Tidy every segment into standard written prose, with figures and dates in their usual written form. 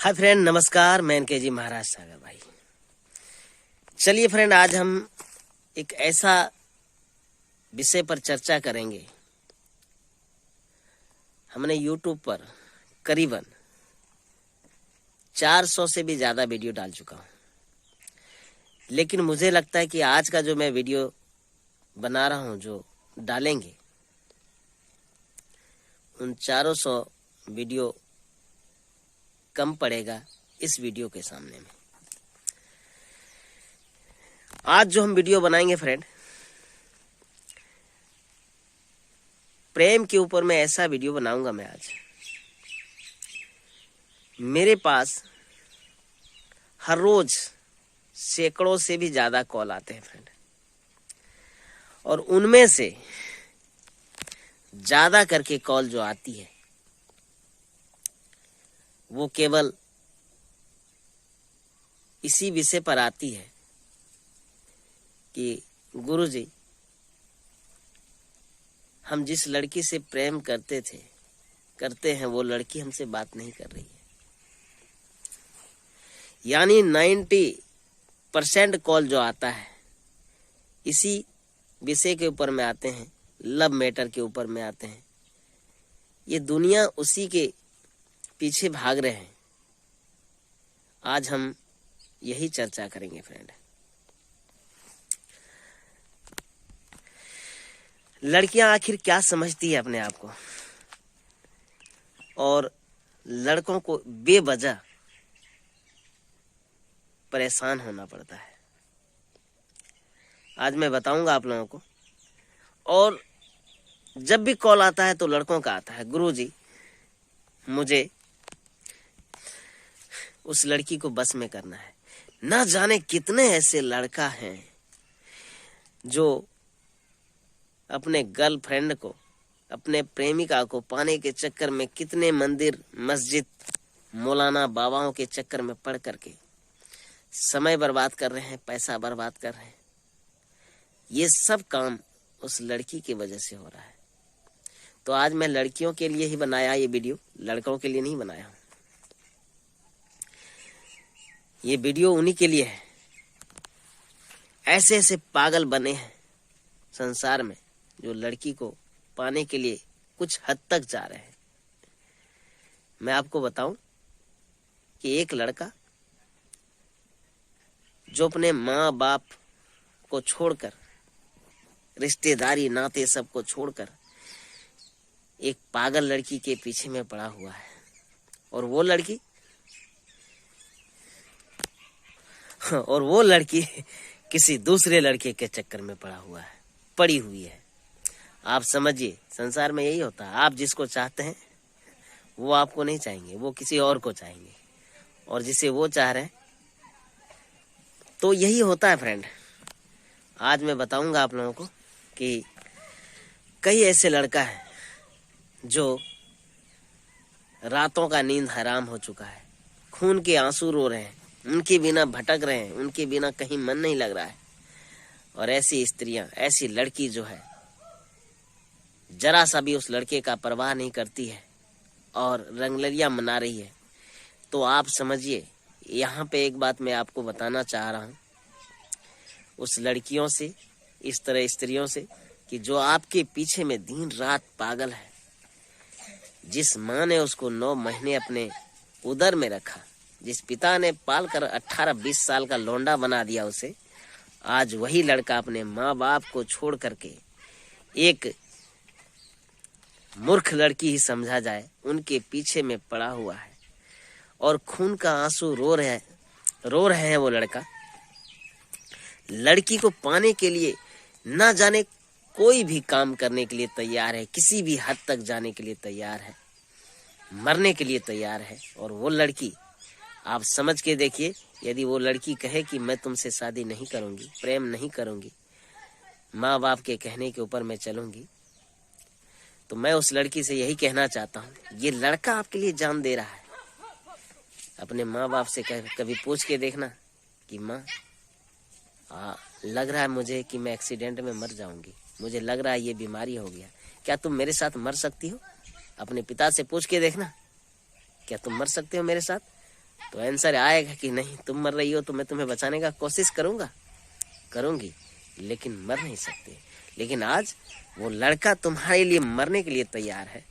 Hi friend, नमस्कार। मैं इनके जी महाराज सागर भाई। चलिए फ्रेंड, आज हम एक ऐसा विषय पर चर्चा करेंगे। हमने YouTube पर करीबन 400 से भी ज़्यादा वीडियो डाल चुका हूँ, लेकिन मुझे लगता है कि आज का जो मैं वीडियो बना रहा हूँ, जो डालेंगे, उन 400 वीडियो कम पड़ेगा इस वीडियो के सामने में। आज जो हम वीडियो बनाएंगे फ्रेंड, प्रेम के ऊपर मैं ऐसा वीडियो बनाऊंगा। मैं आज मेरे पास हर रोज सैकड़ों से भी ज्यादा कॉल आते हैं फ्रेंड, और उनमें से ज्यादा करके कॉल जो आती है वो केवल इसी विषय पर आती है कि गुरुजी, हम जिस लड़की से प्रेम करते हैं वो लड़की हमसे बात नहीं कर रही है। यानी 90% कॉल जो आता है इसी विषय के ऊपर में आते हैं, लव मैटर के ऊपर में आते हैं। ये दुनिया उसी के पीछे भाग रहे हैं। आज हम यही चर्चा करेंगे फ्रेंड। लड़कियां आखिर क्या समझती है अपने आप को, और लड़कों को बेवजह परेशान होना पड़ता है, आज मैं बताऊंगा आप लोगों को। और जब भी कॉल आता है तो लड़कों का आता है, गुरुजी मुझे उस लड़की को बस में करना है। ना जाने कितने ऐसे लड़का हैं जो अपने गर्लफ्रेंड को, अपने प्रेमिका को पाने के चक्कर में कितने मंदिर, मस्जिद, मौलाना बाबाओं के चक्कर में पड़ करके समय बर्बाद कर रहे हैं, पैसा बर्बाद कर रहे हैं। ये सब काम उस लड़की की वजह से हो रहा है। तो आज मैं लड़कियों के लिए ही बनाया ये वीडियो, लड़कों के लिए नहीं बनाया हूं। ये वीडियो उन्हीं के लिए है। ऐसे ऐसे पागल बने हैं संसार में जो लड़की को पाने के लिए कुछ हद तक जा रहे हैं। मैं आपको बताऊं कि एक लड़का जो अपने माँ बाप को छोड़कर, रिश्तेदारी नाते सबको छोड़कर एक पागल लड़की के पीछे में पड़ा हुआ है, और वो लड़की किसी दूसरे लड़के के चक्कर में पड़ी हुई है। आप समझिए, संसार में यही होता है। आप जिसको चाहते हैं वो आपको नहीं चाहेंगे, वो किसी और को चाहेंगे, और जिसे वो चाह रहे हैं, तो यही होता है फ्रेंड। आज मैं बताऊंगा आप लोगों को कि कई ऐसे लड़का है जो रातों का नींद हराम हो चुका है, खून के आंसू रो रहे हैं, उनके बिना भटक रहे हैं, उनके बिना कहीं मन नहीं लग रहा है। और ऐसी स्त्रियां, ऐसी लड़की जो है जरा सा भी उस लड़के का परवाह नहीं करती है और रंगलरिया मना रही है। तो आप समझिए, यहाँ पे एक बात मैं आपको बताना चाह रहा हूँ उस लड़कियों से, इस तरह स्त्रियों से, कि जो आपके पीछे में दिन रात पागल है। जिस माँ ने उसको 9 महीने अपने उदर में रखा, जिस पिता ने पाल कर 18-20 साल का लौंडा बना दिया उसे, आज वही लड़का अपने माँ बाप को छोड़ करके एक मूर्ख लड़की ही समझा जाए, उनके पीछे में पड़ा हुआ है और खून का आंसू रो रहे हैं। वो लड़की को पाने के लिए ना जाने कोई भी काम करने के लिए तैयार है, किसी भी हद तक जाने के लिए तैयार है, मरने के लिए तैयार है। और वो लड़की, आप समझ के देखिए, यदि वो लड़की कहे कि मैं तुमसे शादी नहीं करूंगी, प्रेम नहीं करूंगी, माँ बाप के कहने के ऊपर मैं चलूंगी, तो मैं उस लड़की से यही कहना चाहता हूँ, ये लड़का आपके लिए जान दे रहा है। अपने माँ बाप से कभी पूछ के देखना कि माँ, लग रहा है मुझे कि मैं एक्सीडेंट में मर जाऊंगी, मुझे लग रहा है ये बीमारी हो गया, क्या तुम मेरे साथ मर सकती हो? अपने पिता से पूछ के देखना, क्या तुम मर सकते हो मेरे साथ? तो आंसर आएगा कि नहीं, तुम मर रही हो तो मैं तुम्हें बचाने का कोशिश करूंगी, लेकिन मर नहीं सकते। लेकिन आज वो लड़का तुम्हारे लिए मरने के लिए तैयार है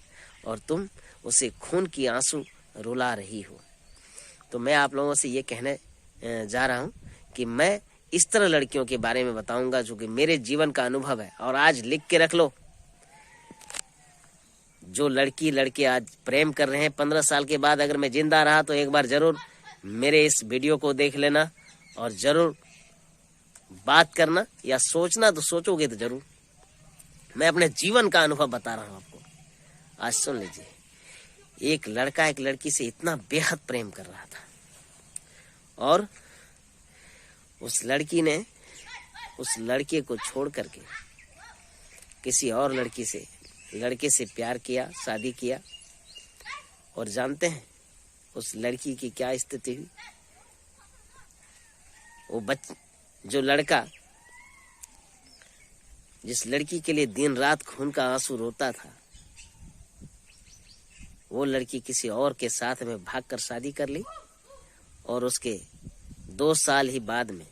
और तुम उसे खून की आंसू रुला रही हो। तो मैं आप लोगों से ये कहने जा रहा हूँ कि मैं इस तरह लड़कियों के बारे में बताऊंगा जो कि मेरे जीवन का अनुभव है। और आज लिख के रख लो, जो लड़की लड़के आज प्रेम कर रहे हैं, 15 साल के बाद अगर मैं जिंदा रहा तो एक बार जरूर मेरे इस वीडियो को देख लेना और जरूर बात करना, या सोचना तो सोचोगे तो जरूर। मैं अपने जीवन का अनुभव बता रहा हूं आपको। आज सुन लीजिए, एक लड़का एक लड़की से इतना बेहद प्रेम कर रहा था और उस लड़की ने उस लड़के को छोड़ करके किसी और लड़के से प्यार किया, शादी किया। और जानते हैं उस लड़की की क्या स्थिति हुई? वो जो लड़का जिस लड़की के लिए दिन रात खून का आंसू रोता था, वो लड़की किसी और के साथ में भागकर शादी कर ली और उसके 2 साल ही बाद में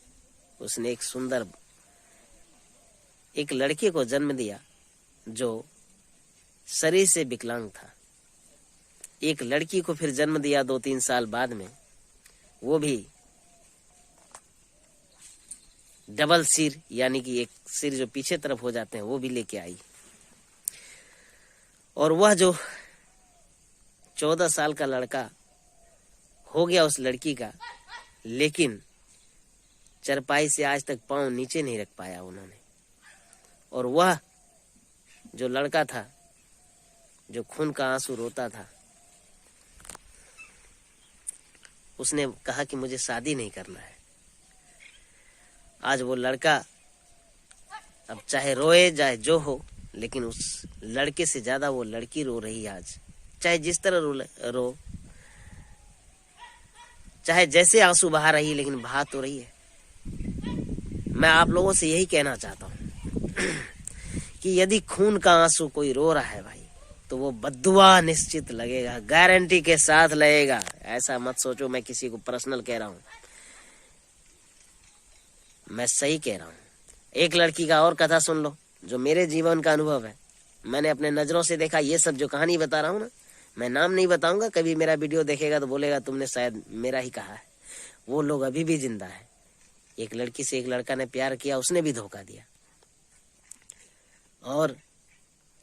उसने एक सुंदर एक लड़के को जन्म दिया जो शरीर से विकलांग था। एक लड़की को फिर जन्म दिया 2-3 साल बाद में, वो भी डबल सिर, यानी कि एक सिर जो पीछे तरफ हो जाते हैं वो भी लेके आई। और वह जो 14 साल का लड़का हो गया उस लड़की का, लेकिन चरपाई से आज तक पांव नीचे नहीं रख पाया उन्होंने। और वह जो लड़का था जो खून का आंसू रोता था, उसने कहा कि मुझे शादी नहीं करना है। आज वो लड़का अब चाहे रोए चाहे जो हो, लेकिन उस लड़के से ज्यादा वो लड़की रो रही है आज। चाहे जिस तरह रो, चाहे जैसे आंसू बहा रही है, लेकिन बहा तो रही है। मैं आप लोगों से यही कहना चाहता हूं कि यदि खून का आंसू कोई रो रहा है भाई, तो वो बद्दुआ निश्चित लगेगा, गारंटी के साथ लगेगा। ऐसा मत सोचो मैं किसी को पर्सनल कह रहा हूं, मैं सही कह रहा हूं। एक लड़की का और कथा सुन लो जो मेरे जीवन का अनुभव है। मैंने अपने नजरों से देखा। ये सब जो कहानी बता रहा हूं ना, मैं नाम नहीं बताऊंगा, कभी मेरा वीडियो देखेगा तो बोलेगा तुमने शायद मेरा ही कहा है। वो लोग अभी भी जिंदा है। एक लड़की से एक लड़का ने प्यार किया, उसने भी धोखा दिया, और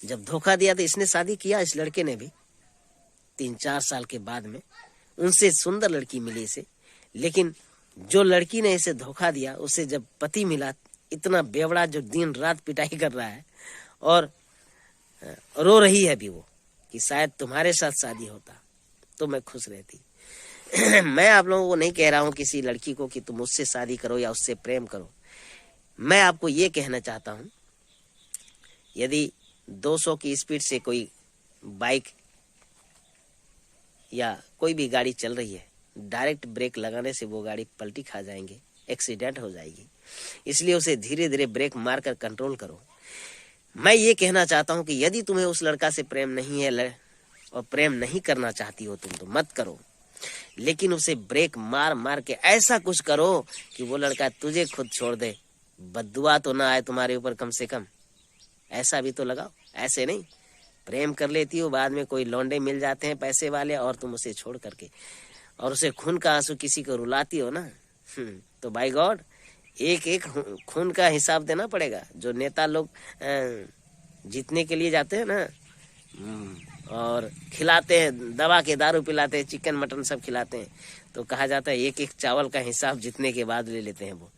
जब धोखा दिया तो इसने शादी किया, इस लड़के ने भी 3-4 साल के बाद में उनसे सुंदर लड़की मिली इसे। लेकिन जो लड़की ने इसे धोखा दिया, उसे जब पति मिला, इतना बेवड़ा जो दिन रात पिटाई कर रहा है और रो रही है भी वो कि शायद तुम्हारे साथ शादी होता तो मैं खुश रहती। मैं आप लोगों को नहीं कह रहा हूं किसी लड़की को कि तुम उससे शादी करो या उससे प्रेम करो। मैं आपको ये कहना चाहता हूं, यदि 200 की स्पीड से कोई बाइक या कोई भी गाड़ी चल रही है, डायरेक्ट ब्रेक लगाने से वो गाड़ी पलटी खा जाएंगे, एक्सीडेंट हो जाएगी। इसलिए उसे धीरे धीरे ब्रेक मारकर कंट्रोल करो। मैं ये कहना चाहता हूं कि यदि तुम्हें उस लड़का से प्रेम नहीं है और प्रेम नहीं करना चाहती हो तुम, तो मत करो, लेकिन उसे ब्रेक मार मार के ऐसा कुछ करो कि वो लड़का तुझे खुद छोड़ दे। बद्दुआ तो ना आए तुम्हारे ऊपर, कम से कम ऐसा भी तो लगाओ। ऐसे नहीं, प्रेम कर लेती हो, बाद में कोई लौंडे मिल जाते हैं पैसे वाले और तुम उसे छोड़ करके और उसे खून का आंसू किसी को रुलाती हो ना, तो बाय गॉड एक एक खून का हिसाब देना पड़ेगा। जो नेता लोग जीतने के लिए जाते हैं ना, और खिलाते हैं, दबा के दारू पिलाते हैं, चिकन मटन सब खिलाते हैं, तो कहा जाता है एक एक चावल का हिसाब जीतने के बाद ले लेते हैं वो।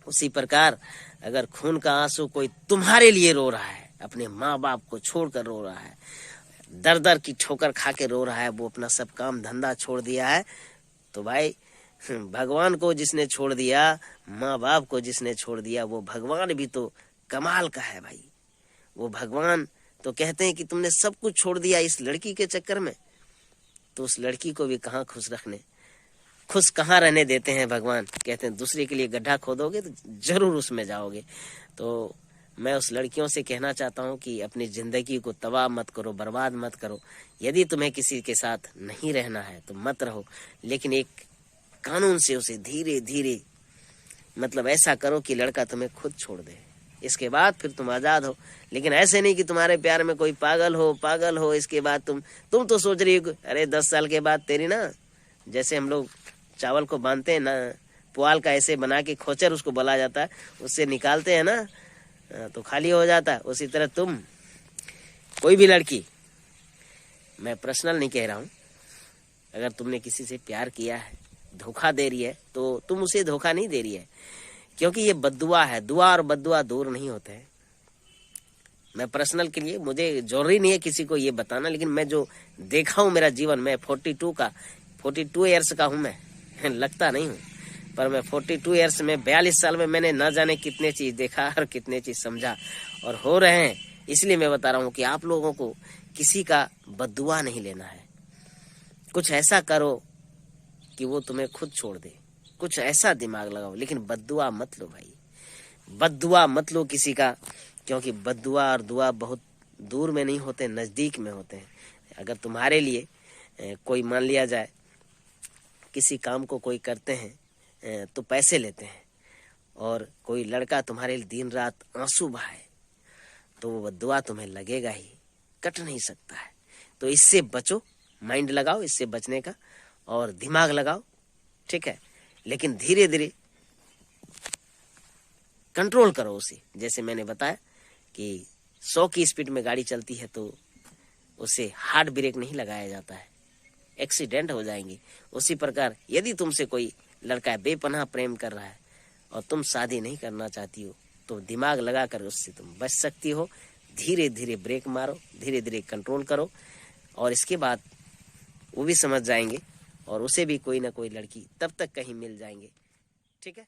उसी प्रकार अगर खून का आंसू कोई तुम्हारे लिए रो रहा है, अपने माँ बाप को छोड़कर रो रहा है, दर दर की ठोकर खा के रो रहा है, वो अपना सब काम धंधा छोड़ दिया है, तो भाई भगवान को जिसने छोड़ दिया, माँ बाप को जिसने छोड़ दिया, वो भगवान भी तो कमाल का है भाई। वो भगवान तो कहते हैं कि तुमने सब कुछ छोड़ दिया इस लड़की के चक्कर में, तो उस लड़की को भी कहाँ खुश कहाँ रहने देते हैं भगवान। कहते हैं दूसरे के लिए गड्ढा खोदोगे तो जरूर उसमें जाओगे। तो मैं उस लड़कियों से कहना चाहता हूँ कि अपनी ज़िंदगी को तबाह मत करो, बर्बाद मत करो। यदि तुम्हें किसी के साथ नहीं रहना है तो मत रहो, लेकिन एक कानून से उसे धीरे धीरे मतलब ऐसा करो कि लड़का तुम्हें खुद छोड़ दे। इसके बाद फिर तुम आज़ाद हो। लेकिन ऐसे नहीं कि तुम्हारे प्यार में कोई पागल हो, इसके बाद तुम तो सोच रही हो अरे 10 साल के बाद तेरी ना, जैसे हम लोग चावल को बांधते हैं ना, पुआल का ऐसे बना के खोचर उसको बोला जाता है, उससे निकालते हैं ना तो खाली हो जाता है। उसी तरह तुम कोई भी लड़की, मैं पर्सनल नहीं कह रहा हूँ, अगर तुमने किसी से प्यार किया है, धोखा दे रही है, तो तुम उसे धोखा नहीं दे रही है, क्योंकि ये बद्दुआ है। दुआ और बद्दुआ दूर नहीं होते हैं। मैं पर्सनल के लिए, मुझे जरूरी नहीं है किसी को ये बताना, लेकिन मैं जो देखा हूँ मेरा जीवन, मैं 42 ईयर्स का हूँ मैं लगता नहीं हूँ, पर मैं 42 ईयर्स में 42 साल में मैंने न जाने कितने चीज देखा और कितने चीज समझा और हो रहे हैं। इसलिए मैं बता रहा हूँ कि आप लोगों को किसी का बद्दुआ नहीं लेना है। कुछ ऐसा करो कि वो तुम्हें खुद छोड़ दे, कुछ ऐसा दिमाग लगाओ, लेकिन बद्दुआ मत लो भाई, बद्दुआ मत लो किसी का, क्योंकि बद्दुआ और दुआ बहुत दूर में नहीं होते, नज़दीक में होते हैं। अगर तुम्हारे लिए कोई, मान लिया जाए किसी काम को कोई करते हैं तो पैसे लेते हैं, और कोई लड़का तुम्हारे लिए दिन रात आंसू बहाए, तो वो बद्दुआ तुम्हें लगेगा ही, कट नहीं सकता है। तो इससे बचो, माइंड लगाओ इससे बचने का, और दिमाग लगाओ, ठीक है, लेकिन धीरे धीरे कंट्रोल करो उसे। जैसे मैंने बताया कि 100 की स्पीड में गाड़ी चलती है तो उसे हार्ड ब्रेक नहीं लगाया जाता है, एक्सीडेंट हो जाएंगे। उसी प्रकार यदि तुमसे कोई लड़का बेपनाह प्रेम कर रहा है और तुम शादी नहीं करना चाहती हो, तो दिमाग लगा कर उससे तुम बच सकती हो। धीरे धीरे ब्रेक मारो, धीरे धीरे कंट्रोल करो, और इसके बाद वो भी समझ जाएंगे, और उसे भी कोई ना कोई लड़की तब तक कहीं मिल जाएंगे, ठीक है।